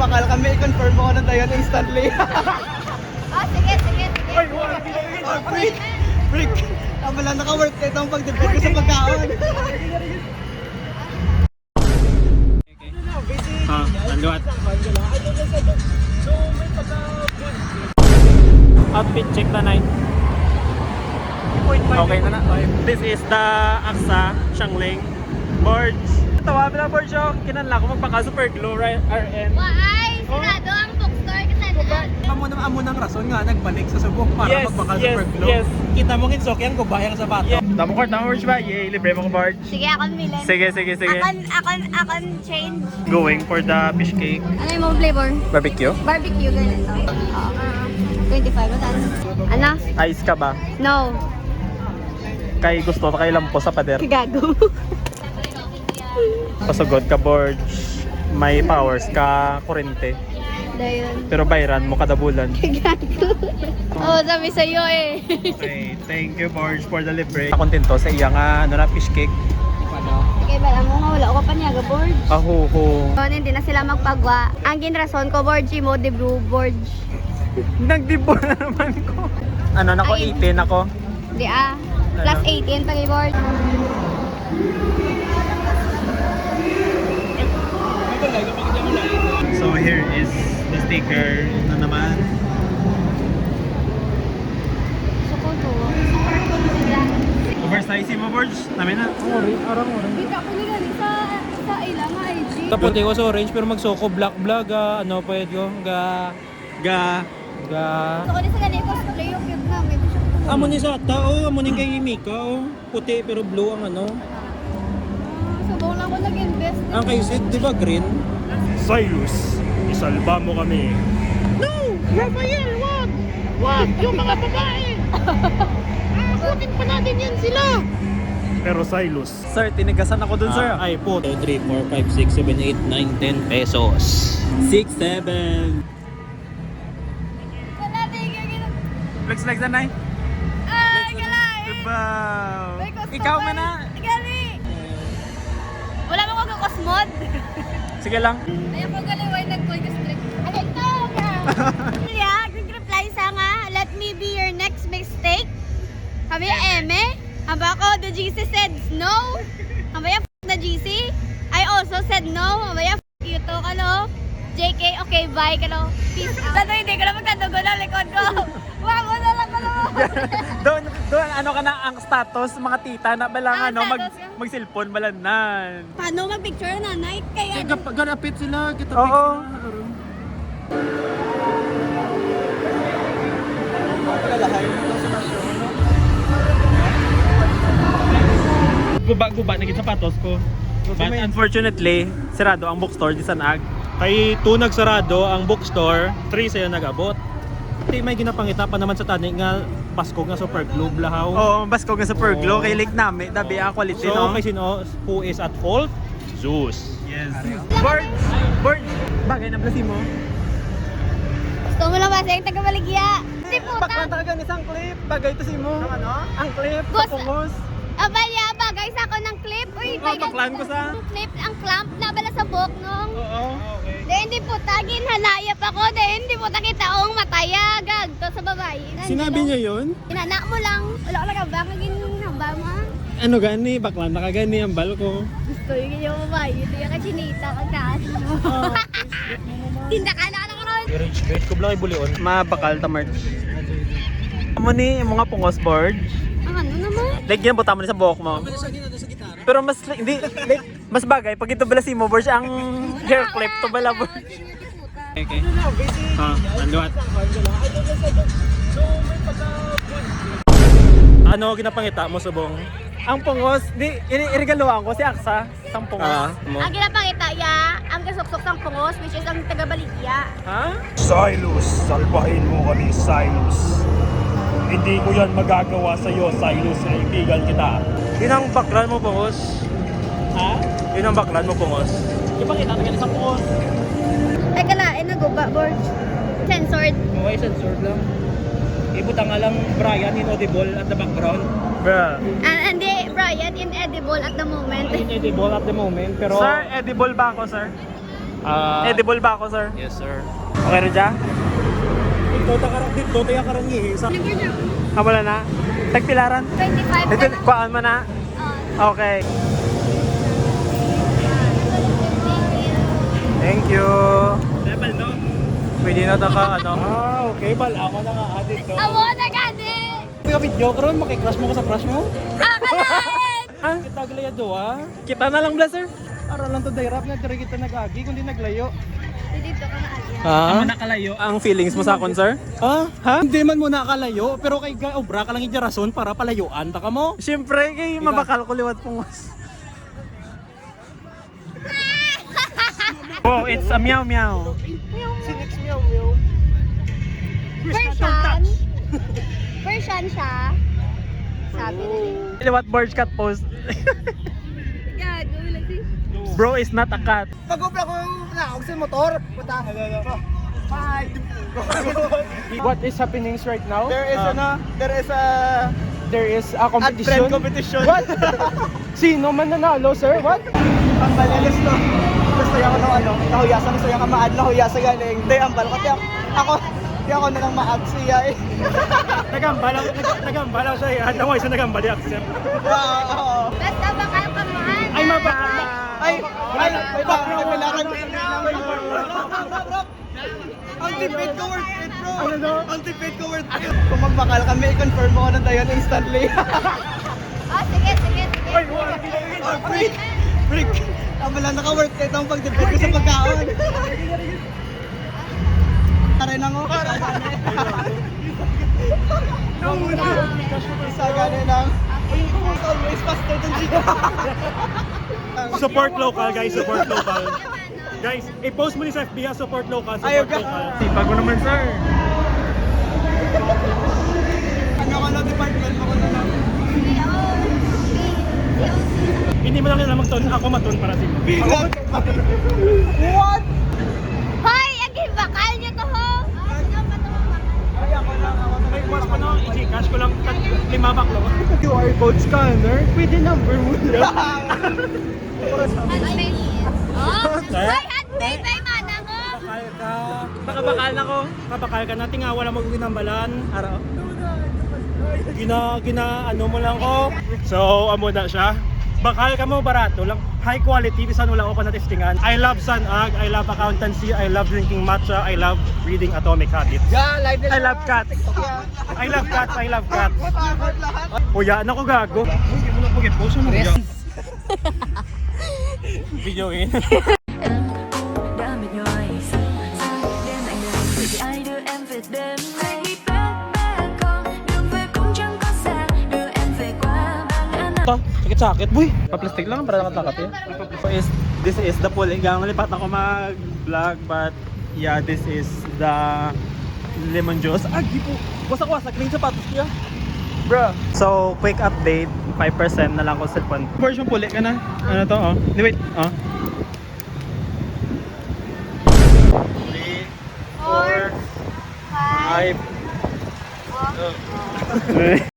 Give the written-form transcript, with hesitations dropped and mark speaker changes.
Speaker 1: bakal kami i-confirm mo na tayo instantly.
Speaker 2: Sige.
Speaker 1: Ay, freak! Freak! Tama lang naka-work na itong pag-depend ko sa pagkaon.
Speaker 3: Landuat. Outfit check na 9. Okay na na. This is the Aksa Shangling Borge. Tawa na Borge oh. Kinanla ko magpaka super glue RN.
Speaker 2: Waay, sigurado ang bookstore kasi
Speaker 1: Amo nang rason nga nagbalik sa subok para magpaka-super glue.
Speaker 3: Yes.
Speaker 1: Kita mo ginsok yan ko bayang sa bato.
Speaker 3: Damo court na Borge ba? Yay, libre mo ko Borge.
Speaker 2: Sige, akong bilhin.
Speaker 3: Sige.
Speaker 2: Akon change.
Speaker 3: Going for the fish cake.
Speaker 2: Ano yung mga flavor?
Speaker 3: Barbecue?
Speaker 2: Barbecue, ganito. 25, ano?
Speaker 3: Ice ka ba?
Speaker 2: No.
Speaker 3: Kay gusto na kay lampo sa pader.
Speaker 2: Gago.
Speaker 3: Pasugod ka Borge. May powers ka kurente.
Speaker 2: Dayon.
Speaker 3: Pero bayran mo kada bulan.
Speaker 2: Gago. Oo, sabi sa'yo eh.
Speaker 3: Okay, thank you Borge for the libre. Kontento sa iya nga ano na fish cake.
Speaker 2: Sige, bala mo nga, wala ko pa niya, Borge.
Speaker 3: Aho ho.
Speaker 2: So, hindi na sila magpagwa. Ang ginrason ko, Borge mo, de blue, Borge.
Speaker 3: Nagdibo na naman ko. Ano nako
Speaker 2: Ay.
Speaker 3: 18 ako.
Speaker 2: Di Plus 18 pag Borge.
Speaker 3: So here is the sticker na naman.
Speaker 2: Gusto ko to. Super cool sila.
Speaker 3: Oversize mo Borge. Namin na. Arang orange.
Speaker 2: Hindi ka ko nila sa ilang nga IG.
Speaker 1: Taputi ko sa orange pero magsoko black ano pwede ko ga
Speaker 2: Gusto ko din sa ganito cosplay yung cute namin.
Speaker 1: amo ni sa tao amo ni kay Mika puti pero blue ang ano
Speaker 2: Subong lang ko nag-invest.
Speaker 1: ang kay Sid di ba green
Speaker 3: Cyrus, isalba mo kami.
Speaker 1: no Rafael wag yung mga babae kunin pa natin yan sila
Speaker 3: Pero Cyrus. Sir, tinigasan ako dun sir.
Speaker 1: ay po 2, 3, 4, 5, 6, 7, 8, 9, 10 pesos 6, 7
Speaker 3: Flex na nai.
Speaker 2: Ay, galay!
Speaker 3: Wow.
Speaker 2: May customer.
Speaker 3: Ikaw man na.
Speaker 2: Gali! Wala mo kong kakosmod.
Speaker 3: Sige lang.
Speaker 2: Ayaw ko gali, why nag-call ka strict? Ano ito? Yeah, reply sa nga, let me be your next mistake. Kami eme. Haba ko, the GC said no. Habaya the GC. I also said no. Habaya you to, kalo. JK, okay, bye, kalo. Peace out. Tato, hindi ko na magkadugo na likod ko. Wag mo na lang, kalo.
Speaker 3: doon ano ka na ang status mga tita na balang
Speaker 2: Ah,
Speaker 3: ano
Speaker 2: status ka?
Speaker 3: mag-cellphone balanan.
Speaker 2: Paano mag-picture na night? Kaya,
Speaker 1: ganapit sila kita
Speaker 3: Oo. Guba na gid sapatos ko. But unfortunately, sirado ang bookstore di Sanag.
Speaker 1: Kay tunag sarado ang bookstore, 3 sayo nag-abot. Di may ginapangita pa naman sa tani nga Pasko nga super glue lahaw.
Speaker 3: Oo, basko nga sa Perglo
Speaker 1: Oo.
Speaker 3: kay link namin, dabi ang quality
Speaker 1: So,
Speaker 3: no.
Speaker 1: kay sino who is at fault? Zeus.
Speaker 3: Yes. Bird, bagay na blasi mo.
Speaker 2: gusto mo lang ba sa taga-baligya? Si puta.
Speaker 3: Baklanta ka isang clip, bagay to si mo. Ano? Ang clip sa
Speaker 2: Boss,
Speaker 3: pungos.
Speaker 2: Abalya, bagay sa ako ng clip. Uy,
Speaker 3: Baklan ko sa.
Speaker 2: clip, ang clamp na bala sa buhok nung.
Speaker 3: Oo.
Speaker 2: Dahil hindi puta, ginhanayap ako. Dahil hindi puta kitaong matayagag to sa babae.
Speaker 1: Sinabi niya yun?
Speaker 2: Inana mo lang. Wala ka lang ba? Kaginhamba mo.
Speaker 1: Ano gani? Baklanta ka gani ang bal ko.
Speaker 2: Gusto yung yung babae. Ito yung kachinita kang taas mo. Tinda ka na ka ron.
Speaker 1: Rage ko lang kay bulion.
Speaker 3: Mabakal ta merch. Amo ni mga pungos board.
Speaker 2: Ang ano naman?
Speaker 3: Like yan buta mo ni sa buhok mo. Pero mas hindi like, mas bagay pag ito blasi mo board ang hair clip to bala board. Okay. Landuat.
Speaker 1: Ano ginapangita mo subong?
Speaker 3: Ang pungos, di irigaluan ko si Aksa, sang pungos.
Speaker 2: Ang ginapangita ya, ang kasuksok ng pungos, which is ang taga-baligya.
Speaker 3: Ha?
Speaker 4: Silas, salbahin mo kami, Silas. Hindi ko yan magagawa sa iyo, Silas. Kaibigan kita.
Speaker 1: Yun ang baklan mo pungos.
Speaker 3: Ha?
Speaker 1: Yun ang baklan mo pungos.
Speaker 3: Ipakita na ganun sa pungos.
Speaker 2: Ay kalain na guba, board. Censored.
Speaker 1: Okay, censored lang. Ibutang nga lang Brian inaudible at the background.
Speaker 3: Bruh.
Speaker 2: And hindi, Brian, inedible at the moment.
Speaker 1: Inaudible at the moment, pero
Speaker 3: Sir, edible ba ako, sir? Edible ba ako, sir?
Speaker 1: Yes, sir.
Speaker 3: Okay rin dyan?
Speaker 1: Dito tayo karangihi. Sa
Speaker 3: Wala na? Tagpilaran?
Speaker 2: 25
Speaker 3: Dito, kuhaan mo na? Okay. Thank you.
Speaker 1: level, no?
Speaker 3: Pwede na ito ka, ano?
Speaker 1: Okay. Ako na nga adik to.
Speaker 2: Amo na gani!
Speaker 1: Kaya video ko ron, makikrush mo ka sa crush mo?
Speaker 2: Akalain!
Speaker 3: Ah,
Speaker 1: Kita glaya doa.
Speaker 3: kita na lang, Blazer.
Speaker 1: Para lang to dayrap na diri kita nagagi kundi naglayo.
Speaker 2: Dito ka na alya.
Speaker 3: Ang nakalayo. Ang feelings mo sa akin, sir? Ha?
Speaker 1: Hindi man mo nakalayo, pero kay obra ka lang ija rason para palayuan ta ka mo.
Speaker 3: Siyempre, kay mabakal ko liwat pong mas. Oh, it's a meow meow.
Speaker 2: Persian. Persian siya. Sabi nila.
Speaker 3: Liwat bird cat post.
Speaker 2: Gago, wala si.
Speaker 3: Bro is not a cat.
Speaker 5: Pag-upla ko na ako sa motor. Puta. Bye.
Speaker 1: What is happening right now?
Speaker 5: There is a
Speaker 1: competition.
Speaker 5: competition.
Speaker 1: What? Sino man nanalo, sir? What?
Speaker 5: Ang balalas no. Gusto ako ng ano, nahuyasan gusto yung kamaad, nahuyasan galing. Hindi, ang bal. Kasi ako na lang maad siya eh.
Speaker 1: Nagambala siya. At ako isa nagambali accept.
Speaker 5: Oo.
Speaker 2: Basta baka kamahan.
Speaker 1: Ay, mabaka.
Speaker 5: Ay, background. Ang tipid ko worth it, bro.
Speaker 1: Ano daw?
Speaker 5: Ang tipid ko worth it. Kung magbakal kami, i-confirm mo ko na tayo instantly.
Speaker 2: Oh, sige.
Speaker 5: Oh, freak. Tama lang, naka-worth it ang pagtipid ko sa pagkaon. Taray na ngo. Sa ganin ng always faster than Gina.
Speaker 1: Support local, guys. Support local. Guys, i-post mo ni sa FB, support local.
Speaker 5: Ayaw
Speaker 1: Support
Speaker 5: ka.
Speaker 1: local.
Speaker 3: Sipag ko naman, sir.
Speaker 5: Ano department mo ko na lang.
Speaker 1: Hindi mo lang nila magton. Ako maton para si mo.
Speaker 5: What?
Speaker 2: Hoy, agin bakal niyo to ho.
Speaker 5: Ay, ako lang.
Speaker 1: May boss pa no, i-cash ko lang 5 baklo.
Speaker 5: QR code scanner. Pwede number mo lang.
Speaker 2: Handmade. Oh, hoy, handmade by mana mo.
Speaker 1: Bakal ka.
Speaker 3: Nakabakal na ko.
Speaker 1: Kabakal ka na, tinga wala maguginambalan.
Speaker 3: Araw.
Speaker 1: Ano mo lang ko. So, amo na siya. Bakal ka mo, barato lang. High quality, bisan wala ko pa na-testingan. I love Sanag, I love accountancy, I love drinking matcha, I love reading Atomic Habits.
Speaker 5: Yeah, like this.
Speaker 3: I love cats.
Speaker 1: I love cats, I love cats.
Speaker 5: Matakot lahat.
Speaker 1: Uya, ano ko gago? Hindi mo na pag-post mo uya. Video in.
Speaker 6: Đã mệt nhoài đêm anh đời thì ai đưa em về đêm nay bé con đường về cũng chẳng có xa đưa em về qua bằng an
Speaker 1: Ito, sakit-sakit. Uy!
Speaker 3: Pa-plastic lang para nakatakot eh. This is the pool. Hanggang lipat ako mag-vlog but yeah, this is the lemon juice. Ah, di po. Wasak-wasak rin sapatos ko. Bro. So, quick update. 5% na lang ko sa cellphone. Version puli ka na. Ano to, oh. Wait, oh. 3, 4, 5.